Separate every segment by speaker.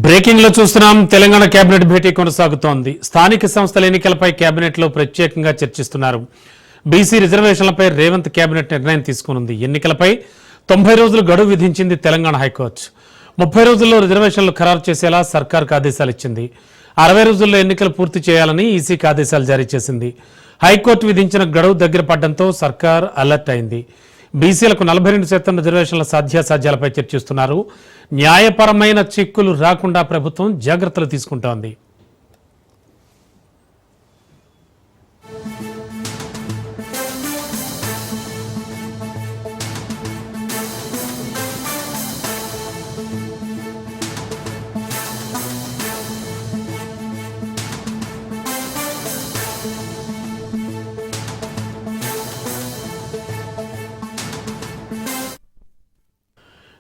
Speaker 1: Breaking లో చూస్తున్నాం. Telangana cabinet భేటీ కొనసాగుతోంది. స్థానిక సంస్థల ఎన్నికలపై కేబినెట్ లో ప్రత్యేకంగా చర్చిస్తున్నారు. బీసీ రిజర్వేషన్లపై రేవంత్ కేబినెట్ నిర్ణయం తీసుకునుంది. ఎన్నికలపై 90 రోజులు గడువు విధించింది తెలంగాణ హైకోర్టు. 30 రోజుల్లో రిజర్వేషన్లు ఖరారు చేసేలా సర్కార్కు ఆదేశాలు ఇచ్చింది. 60 రోజుల్లో ఎన్నికలు పూర్తి చేయాలని ఈసీకి ఆదేశాలు జారీ చేసింది. హైకోర్టు విధించిన గడువు దగ్గర పడడంతో సర్కార్ అలర్ట్ అయింది. బీసీలకు 42% రిజర్వేషన్ల సాధ్యాసాధ్యాలపై చర్చిస్తున్నారు. న్యాయపరమైన చిక్కులు రాకుండా ప్రభుత్వం జాగ్రత్తలు తీసుకుంటోంది.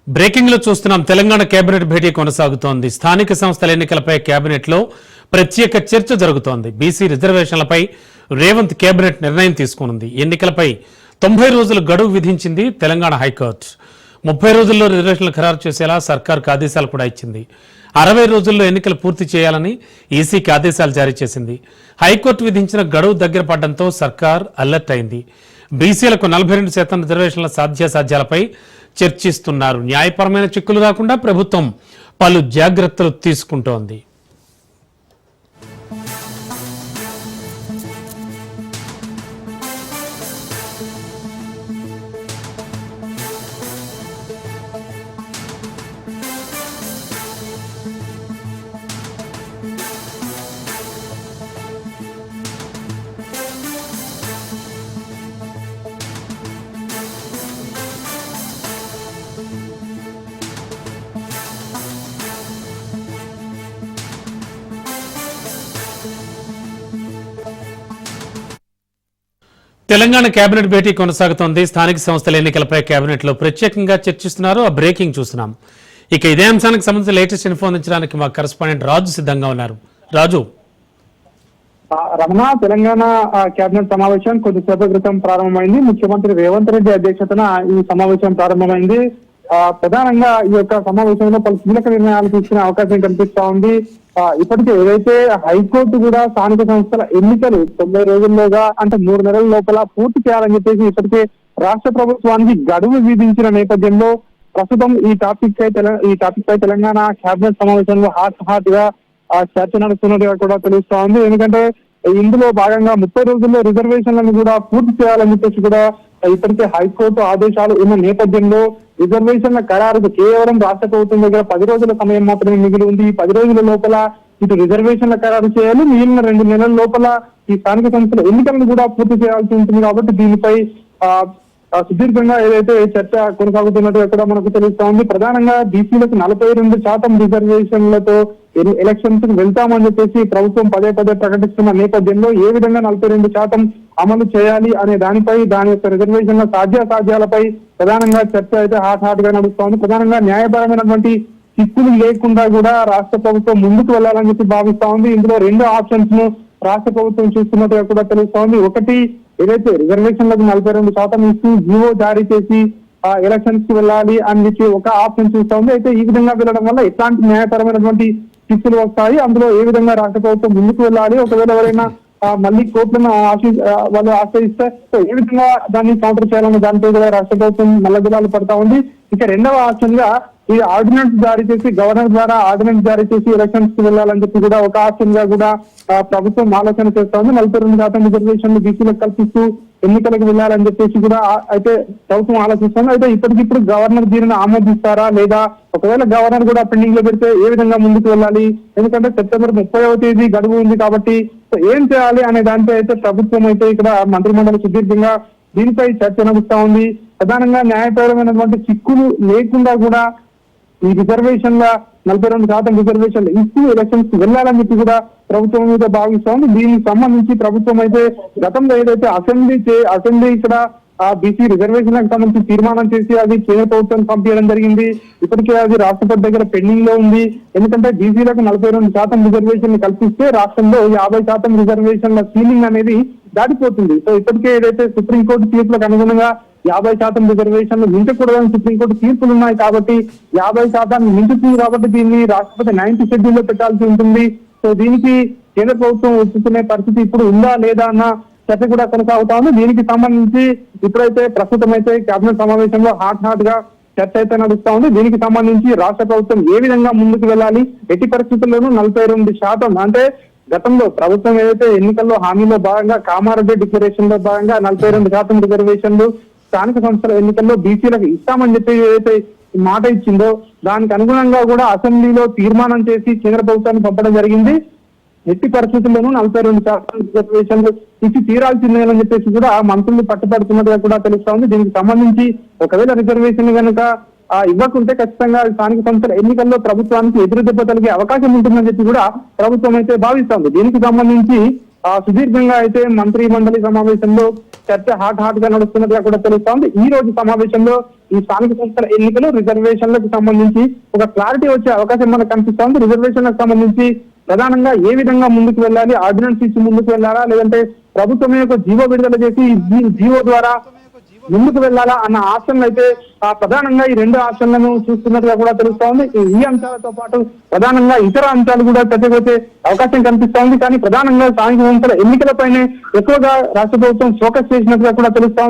Speaker 1: బ్రేకింగ్ లో చూస్తున్నాం. తెలంగాణ కేబినెట్ భేటీ కొనసాగుతోంది. స్థానిక సంస్థల ఎన్నికలపై కేబినెట్ లో ప్రత్యేక చర్చ జరుగుతోంది. బీసీ రిజర్వేషన్లపై రేవంత్ కేబినెట్ నిర్ణయం తీసుకునుంది. ఎన్నికలపై 90 రోజులు గడువు విధించింది తెలంగాణ హైకోర్టు. 30 రోజుల్లో రిజర్వేషన్లు ఖరారు చేసేలా సర్కార్కు ఆదేశాలు కూడా ఇచ్చింది. 60 రోజుల్లో ఎన్నికలు పూర్తి చేయాలని ఈసీకి ఆదేశాలు జారీ చేసింది. హైకోర్టు విధించిన గడువు దగ్గర పడడంతో సర్కార్ అలర్ట్ అయింది. బీసీలకు 42% రిజర్వేషన్ల సాధ్యాసాధ్యాలపై చర్చిస్తున్నారు. న్యాయపరమైన చిక్కులు రాకుండా ప్రభుత్వం పలు జాగ్రత్తలు తీసుకుంటోంది. తెలంగాణ కేబినెట్ భేటీ కొనసాగుతోంది. స్థానిక సంస్థల ఎన్నికలపై కేబినెట్ లో ప్రత్యేకంగా చర్చిస్తున్నారు. ఆ బ్రేకింగ్ చూస్తున్నాం. ఇక ఇదే అంశానికి సంబంధించి లేటెస్ట్ ఇన్ఫో అందించడానికి మా కరెస్పాండెంట్ రాజు సిద్ధంగా ఉన్నారు. రాజు,
Speaker 2: రమణ, తెలంగాణ కేబినెట్ సమావేశం కొద్దిసేపటి క్రితం ప్రారంభమైంది. ముఖ్యమంత్రి రేవంత్ రెడ్డి అధ్యక్షతన ఈ సమావేశం ప్రారంభమైంది. ప్రధానంగా ఈ యొక్క సమావేశంలో పలు కీలక నిర్ణయాలు తీసుకునే అవకాశం కనిపిస్తా ఉంది. ఇప్పటికే ఏదైతే హైకోర్టు కూడా స్థానిక సంస్థల ఎన్నికలు 90 రోజుల్లోగా అంటే 3 నెలల లోపల పూర్తి చేయాలని చెప్పేసి ఇప్పటికే రాష్ట్ర ప్రభుత్వానికి గడువు విధించిన నేపథ్యంలో ప్రస్తుతం ఈ టాపిక్ పై తెలంగాణ కేబినెట్ సమావేశంలో హాట్ గా చర్చ నడుస్తున్నట్టుగా కూడా తెలుస్తా ఉంది. ఎందుకంటే ఇందులో భాగంగా 30 రోజుల్లో రిజర్వేషన్లను కూడా పూర్తి చేయాలని చెప్పేసి కూడా ఇప్పటికే హైకోర్టు ఆదేశాలు ఉన్న నేపథ్యంలో రిజర్వేషన్ల ఖరారుకు కేవలం రాష్ట్ర ప్రభుత్వం దగ్గర 10 రోజుల సమయం మాత్రమే మిగిలి ఉంది. ఈ 10 రోజుల లోపల ఇటు రిజర్వేషన్ల ఖరారు చేయాలి, మిగిలిన 2 నెలల లోపల ఈ స్థానిక సంస్థల ఎన్నికలను కూడా పూర్తి చేయాల్సి ఉంటుంది. కాబట్టి దీనిపై సుదీర్ఘంగా ఏదైతే చర్చ కొనసాగుతున్నట్టు కూడా మనకు తెలుస్తా ఉంది. ప్రధానంగా బీసీలకు 42% రిజర్వేషన్లతో ఎలక్షన్స్ కు వెళ్తామని చెప్పేసి ప్రభుత్వం పదే ప్రకటిస్తున్న నేపథ్యంలో ఏ విధంగా 42% అమలు చేయాలి అనే దానిపై, దాని యొక్క రిజర్వేషన్ల సాధ్యాసాధ్యాలపై ప్రధానంగా చర్చ అయితే హాట్ గా నడుస్తా ఉంది. ప్రధానంగా న్యాయపరమైనటువంటి చిక్కులు లేకుండా కూడా రాష్ట్ర ప్రభుత్వం ముందుకు వెళ్లాలని చెప్పి భావిస్తా ఉంది. ఇందులో 2 ఆప్షన్స్ ను రాష్ట్ర ప్రభుత్వం చూస్తున్నట్టుగా కూడా తెలుస్తా ఉంది. ఒకటి, ఏదైతే రిజర్వేషన్లకు 42% ఇస్తూ జీవో జారీ చేసి ఎలక్షన్స్ కి వెళ్ళాలి అని చెప్పి ఒక ఆప్షన్ చూస్తా ఉంది. అయితే ఈ విధంగా వెళ్ళడం వల్ల ఎట్లాంటి న్యాయపరమైనటువంటి చిక్కులు వస్తాయి, అందులో ఏ విధంగా రాష్ట్ర ప్రభుత్వం ముందుకు వెళ్ళాలి, ఒకవేళ ఎవరైనా మళ్ళీ కోర్టులను వాళ్ళు ఆశ్రయిస్తే ఏ విధంగా దాన్ని కౌంటర్ చేయాలన్న దానిపై కూడా రాష్ట్ర ప్రభుత్వం మల్లగులాలు పడతా ఉంది. ఇక 2వ ఆప్షన్ గా ఈ ఆర్డినెన్స్ జారీ చేసి, గవర్నర్ ద్వారా ఆర్డినెన్స్ జారీ చేసి ఎలక్షన్స్ కి వెళ్ళాలని చెప్పి కూడా ఒక ఆప్షన్ గా కూడా ప్రభుత్వం ఆలోచన చేస్తా ఉంది. 42% రిజర్వేషన్లు బీసీలకు కల్పిస్తూ ఎన్నికలకు వెళ్ళాలని చెప్పేసి కూడా అయితే ప్రభుత్వం ఆలోచిస్తుంది. అయితే ఇప్పటికిప్పుడు గవర్నర్ దీనిని ఆమోదిస్తారా లేదా, ఒకవేళ గవర్నర్ కూడా పెండింగ్ లో పెడితే ఏ విధంగా ముందుకు వెళ్ళాలి, ఎందుకంటే సెప్టెంబర్ 30వ తేదీ గడువు ఉంది కాబట్టి ఏం చేయాలి అనే దానిపై అయితే ప్రభుత్వం అయితే ఇక్కడ మంత్రిమండలి సుదీర్ఘంగా దీనిపై చర్చ నడుస్తా ఉంది. ప్రధానంగా న్యాయపరమైనటువంటి చిక్కులు లేకుండా కూడా ఈ రిజర్వేషన్ల 42% రిజర్వేషన్లు ఇస్తూ ఎలక్షన్స్ కి వెళ్ళాలని చెప్పి కూడా ప్రభుత్వం మీద భావిస్తోంది. దీనికి సంబంధించి ప్రభుత్వం అయితే గతంలో ఏదైతే అసెంబ్లీ ఇక్కడ బీసీ రిజర్వేషన్లకు సంబంధించి తీర్మానం చేసి అది కేంద్ర ప్రభుత్వం పంపించడం జరిగింది. ఇప్పటికే అది రాష్ట్రపతి దగ్గర పెండింగ్ లో ఉంది. ఎందుకంటే బీసీలకు 42% రిజర్వేషన్లు కల్పిస్తే రాష్ట్రంలో 50% రిజర్వేషన్ల సీలింగ్ అనేది దాటిపోతుంది. సో ఇప్పటికే ఏదైతే సుప్రీంకోర్టు తీర్పులకు అనుగుణంగా 50% రిజర్వేషన్లు మించకూడదని సుప్రీంకోర్టు తీర్పులు ఉన్నాయి కాబట్టి 50% మించుతుంది కాబట్టి దీన్ని రాష్ట్రపతి 9th షెడ్యూల్ లో పెట్టాల్సి ఉంటుంది. సో దీనికి కేంద్ర ప్రభుత్వం ఒప్పుకునే పరిస్థితి ఇప్పుడు ఉందా లేదా అన్న చర్చ కూడా కొనసాగుతా ఉంది. దీనికి సంబంధించి ఇప్పుడైతే ప్రస్తుతం అయితే కేబినెట్ సమావేశంలో హాట్ గా చర్చ అయితే నడుస్తా ఉంది. దీనికి సంబంధించి రాష్ట్ర ప్రభుత్వం ఏ విధంగా ముందుకు వెళ్ళాలి, ఎట్టి పరిస్థితుల్లోనూ 42% అంటే గతంలో ప్రభుత్వం ఏదైతే ఎన్నికల్లో హామీలో భాగంగా కామారెడ్డి డిక్లరేషన్ లో భాగంగా 42% రిజర్వేషన్లు స్థానిక సంస్థల ఎన్నికల్లో బీసీలకు ఇస్తామని చెప్పి ఏదైతే మాట ఇచ్చిందో దానికి అనుగుణంగా కూడా అసెంబ్లీలో తీర్మానం చేసి కేంద్ర ప్రభుత్వాన్ని పంపడం జరిగింది. ఎట్టి పరిస్థితుల్లోనూ 42% రిజర్వేషన్లు ఇచ్చి తీరాల్సిందేనని చెప్పేసి కూడా మంత్రులు పట్టుపడుతున్నట్టుగా కూడా తెలుస్తా ఉంది. దీనికి సంబంధించి ఒకవేళ రిజర్వేషన్ కనుక ఇవ్వకుంటే ఖచ్చితంగా స్థానిక సంస్థల ఎన్నికల్లో ప్రభుత్వానికి ఎదురు దెబ్బ తగిలే అవకాశం ఉంటుందని చెప్పి కూడా ప్రభుత్వం అయితే భావిస్తోంది. దీనికి సంబంధించి సుదీర్ఘంగా అయితే మంత్రి మండలి సమావేశంలో చర్చ హాట్ గా నడుస్తున్నట్టుగా కూడా తెలుస్తోంది. ఈ రోజు సమావేశంలో ఈ స్థానిక సంస్థల ఎన్నికలు రిజర్వేషన్లకు సంబంధించి ఒక క్లారిటీ వచ్చే అవకాశం మనకు కనిపిస్తోంది. రిజర్వేషన్లకు సంబంధించి ప్రధానంగా ఏ విధంగా ముందుకు వెళ్ళాలి, ఆర్డినెన్స్ ఇచ్చి ముందుకు వెళ్ళాలా లేదంటే ప్రభుత్వమే ఒక జీవో విడుదల చేసి జీవో ద్వారా ముందుకు వెళ్ళాలా అన్న ఆప్షన్లు అయితే ప్రధానంగా ఈ 2 ఆప్షన్లను చూస్తున్నట్టుగా కూడా తెలుస్తా ఉంది. ఈ అంశాలతో పాటు ప్రధానంగా ఇతర అంశాలు కూడా చర్చకొచ్చే అవకాశం కనిపిస్తా ఉంది. కానీ ప్రధానంగా స్థానిక సంస్థల ఎన్నికలపైనే ఎక్కువగా రాష్ట్ర ప్రభుత్వం ఫోకస్ చేసినట్టుగా కూడా తెలుస్తా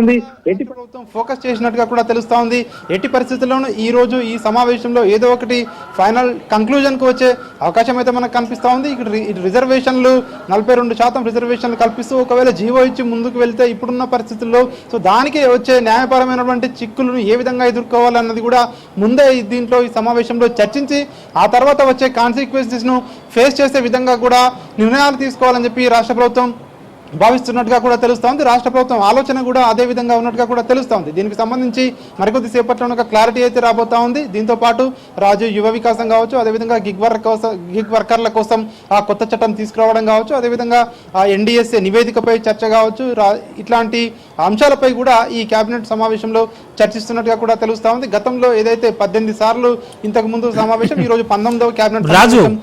Speaker 2: ఉంది.
Speaker 3: ఎట్టి పరిస్థితుల్లోనూ ఈ రోజు ఈ సమావేశంలో ఏదో ఒకటి ఫైనల్ కంక్లూజన్ కు వచ్చే అవకాశం అయితే మనకు కనిపిస్తా ఉంది. ఇక్కడ రిజర్వేషన్లు 42% రిజర్వేషన్లు కల్పిస్తూ ఒకవేళ జీవో ఇచ్చి ముందుకు వెళ్తే ఇప్పుడున్న పరిస్థితుల్లో సో దానికి వచ్చే న్యాయపరమైనటువంటి చిక్కులను ఏ విధంగా ఎదుర్కోవాలన్నది కూడా ముందే దీంట్లో ఈ సమావేశంలో చర్చించి ఆ తర్వాత వచ్చే కాన్సిక్వెన్సెస్ ను ఫేస్ చేసే విధంగా కూడా నిర్ణయాలు తీసుకోవాలని చెప్పి రాష్ట్ర ప్రభుత్వం భావిస్తున్నట్టుగా కూడా తెలుస్తోంది. రాష్ట్ర ప్రభుత్వం ఆలోచన కూడా అదే విధంగా ఉన్నట్టుగా కూడా తెలుస్తోంది. దీనికి సంబంధించి మరికొద్ది సేపట్లో ఒక క్లారిటీ అయితే రాబోతా ఉంది. దీంతో పాటు రాజు యువ వికాసం కావచ్చు, అదేవిధంగా గిగ్ వర్కర్ల కోసం ఆ కొత్త చట్టం తీసుకురావడం కావచ్చు, అదేవిధంగా ఆ NDSA నివేదికపై చర్చ కావచ్చు, ఇట్లాంటి అంశాలపై కూడా ఈ కేబినెట్ సమావేశంలో చర్చిస్తున్నట్టుగా కూడా తెలుస్తా ఉంది. గతంలో ఏదైతే 18 సార్లు ఇంతకు ముందు సమావేశం, ఈ రోజు 19వ కేబినెట్ సమావేశం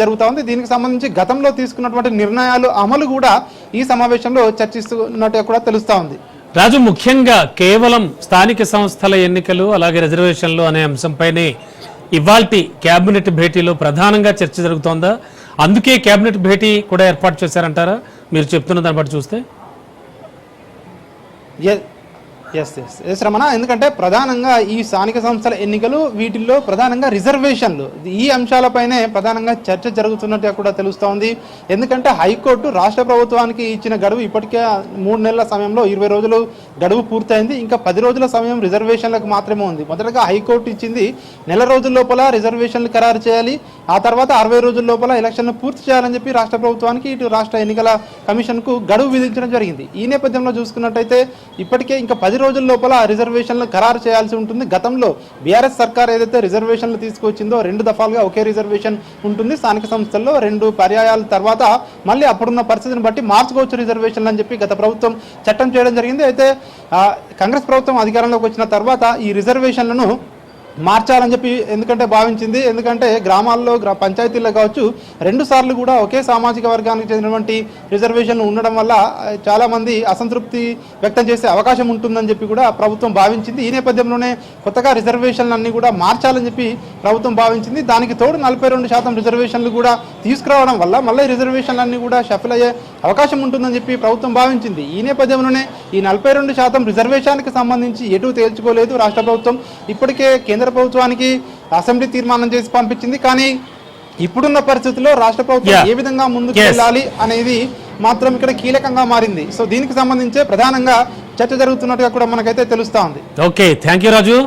Speaker 3: జరుగుతా ఉంది. దీనికి సంబంధించి గతంలో తీసుకున్నటువంటి నిర్ణయాలు అమలు కూడా ఈ సమావేశంలో చర్చిస్తున్నట్టుగా కూడా తెలుస్తా ఉంది.
Speaker 1: రాజు, ముఖ్యంగా కేవలం స్థానిక సంస్థల ఎన్నికలు అలాగే రిజర్వేషన్లు అనే అంశంపైనే ఇవాల్టి కేబినెట్ భేటీలో ప్రధానంగా చర్చ జరుగుతోందా? అందుకే కేబినెట్ భేటీ కూడా ఏర్పాటు చేశారంటారా మీరు చెప్తున్న దాన్ని బట్టి చూస్తే?
Speaker 3: ఎస్ రమణ, ఎందుకంటే ప్రధానంగా ఈ స్థానిక సంస్థల ఎన్నికలు వీటిల్లో ప్రధానంగా రిజర్వేషన్లు ఈ అంశాలపైనే ప్రధానంగా చర్చ జరుగుతున్నట్టుగా కూడా తెలుస్తూ ఉంది. ఎందుకంటే హైకోర్టు రాష్ట్ర ప్రభుత్వానికి ఇచ్చిన గడువు ఇప్పటికే 3 నెలల సమయంలో 20 రోజులు గడువు పూర్తయింది. ఇంకా 10 రోజుల సమయం రిజర్వేషన్లకు మాత్రమే ఉంది. మొదటగా హైకోర్టు ఇచ్చింది నెల రోజుల లోపల రిజర్వేషన్లు ఖరారు చేయాలి, ఆ తర్వాత 60 రోజుల లోపల ఎలక్షన్లు పూర్తి చేయాలని చెప్పి రాష్ట్ర ప్రభుత్వానికి ఇటు రాష్ట్ర ఎన్నికల కమిషన్కు గడువు విధించడం జరిగింది. ఈ నేపథ్యంలో చూసుకున్నట్టయితే ఇప్పటికే ఇంకా 10 రోజుల లోపల రిజర్వేషన్లు ఖరారు చేయాల్సి ఉంటుంది. గతంలో బీఆర్ఎస్ సర్కార్ ఏదైతే రిజర్వేషన్లు తీసుకొచ్చిందో 2 దఫాలుగా ఒకే రిజర్వేషన్ ఉంటుంది స్థానిక సంస్థల్లో. 2 పర్యాయాల తర్వాత మళ్ళీ అప్పుడున్న పరిస్థితిని బట్టి మార్చుకోవచ్చు రిజర్వేషన్లు అని చెప్పి గత ప్రభుత్వం చట్టం చేయడం జరిగింది. అయితే కాంగ్రెస్ ప్రభుత్వం అధికారంలోకి వచ్చిన తర్వాత ఈ రిజర్వేషన్లను మార్చాలని చెప్పి ఎందుకంటే భావించింది. ఎందుకంటే గ్రామాల్లో పంచాయతీల్లో కావచ్చు 2 సార్లు కూడా ఒకే సామాజిక వర్గానికి చెందినటువంటి రిజర్వేషన్లు ఉండడం వల్ల చాలామంది అసంతృప్తి వ్యక్తం చేసే అవకాశం ఉంటుందని చెప్పి కూడా ప్రభుత్వం భావించింది. ఈ నేపథ్యంలోనే కొత్తగా రిజర్వేషన్లు అన్నీ కూడా మార్చాలని చెప్పి ప్రభుత్వం భావించింది. దానికి తోడు 42% రిజర్వేషన్లు కూడా తీసుకురావడం వల్ల మళ్ళీ రిజర్వేషన్లు అన్నీ కూడా షఫిల్ అయ్యే అవకాశం ఉంటుందని చెప్పి ప్రభుత్వం భావించింది. ఈ నేపథ్యంలోనే ఈ 42% రిజర్వేషన్కి సంబంధించి ఎటు తేల్చుకోలేదు రాష్ట్ర ప్రభుత్వం. ఇప్పటికే కేంద్ర ప్రభుత్వానికి అసెంబ్లీ తీర్మానం చేసి పంపించింది. కానీ ఇప్పుడున్న పరిస్థితుల్లో రాష్ట్ర ప్రభుత్వం ఏ విధంగా ముందుకు వెళ్ళాలి అనేది మాత్రం ఇక్కడ కీలకంగా మారింది. సో దీనికి సంబంధించే ప్రధానంగా చర్చ జరుగుతున్నట్టుగా కూడా మనకైతే తెలుస్తా ఉంది.
Speaker 1: Okay, thank you Raju.